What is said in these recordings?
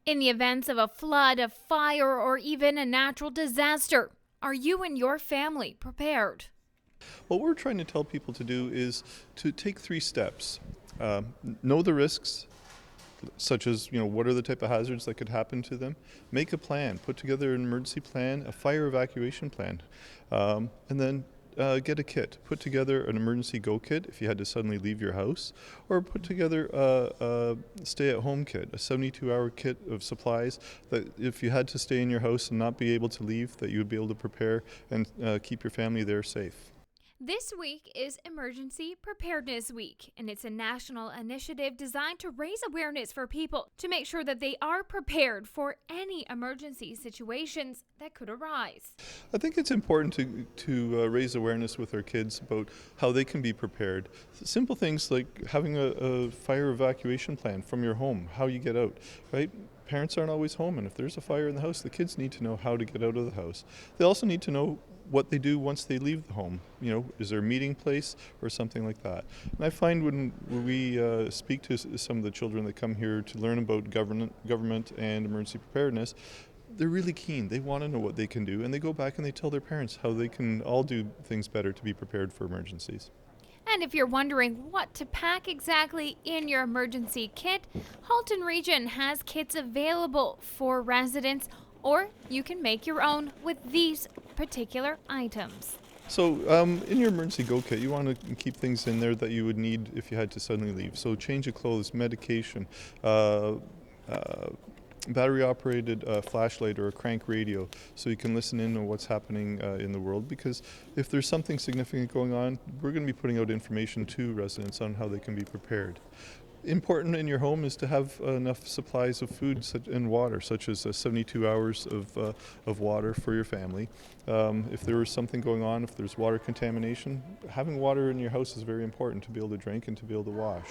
In the events of a flood, a fire, or even a natural disaster, are you and your family prepared? What we're trying to tell people to do is to take 3 steps. Know the risks, such as what are the type of hazards that could happen to them. Make a plan. Put together an emergency plan, a fire evacuation plan, and then get a kit. Put together an emergency go kit if you had to suddenly leave your house, or put together a stay-at-home kit, a 72-hour kit of supplies that if you had to stay in your house and not be able to leave, that you would be able to prepare and keep your family there safe. This week is Emergency Preparedness Week, and it's a national initiative designed to raise awareness for people to make sure that they are prepared for any emergency situations that could arise. I think it's important to raise awareness with our kids about how they can be prepared. Simple things like having a fire evacuation plan from your home, how you get out, right? Parents aren't always home, and if there's a fire in the house, the kids need to know how to get out of the house. They also need to know what they do once they leave the home. Is there a meeting place or something like that? And I find when we speak to some of the children that come here to learn about government and emergency preparedness, they're really keen. They want to know what they can do, and they go back and they tell their parents how they can all do things better to be prepared for emergencies. And if you're wondering what to pack exactly in your emergency kit, Halton Region has kits available for residents, or you can make your own with these particular items. So in your emergency go kit, you want to keep things in there that you would need if you had to suddenly leave. So change of clothes, medication, battery-operated flashlight or a crank radio, so you can listen in on what's happening in the world. Because if there's something significant going on, we're going to be putting out information to residents on how they can be prepared. Important in your home is to have enough supplies of food and water, such as 72 hours of water for your family. If there is something going on, if there's water contamination, having water in your house is very important to be able to drink and to be able to wash.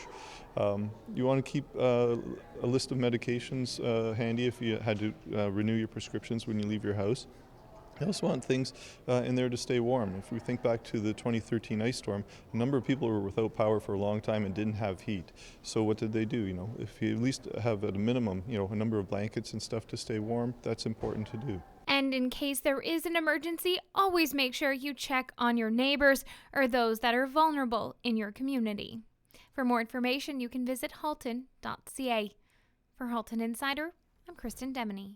You want to keep a list of medications handy if you had to renew your prescriptions when you leave your house. I also want things in there to stay warm. If we think back to the 2013 ice storm, a number of people were without power for a long time and didn't have heat. So what did they do? If you at least have at a minimum, a number of blankets and stuff to stay warm, that's important to do. And in case there is an emergency, always make sure you check on your neighbors or those that are vulnerable in your community. For more information, you can visit halton.ca. For Halton Insider, I'm Kristen Demony.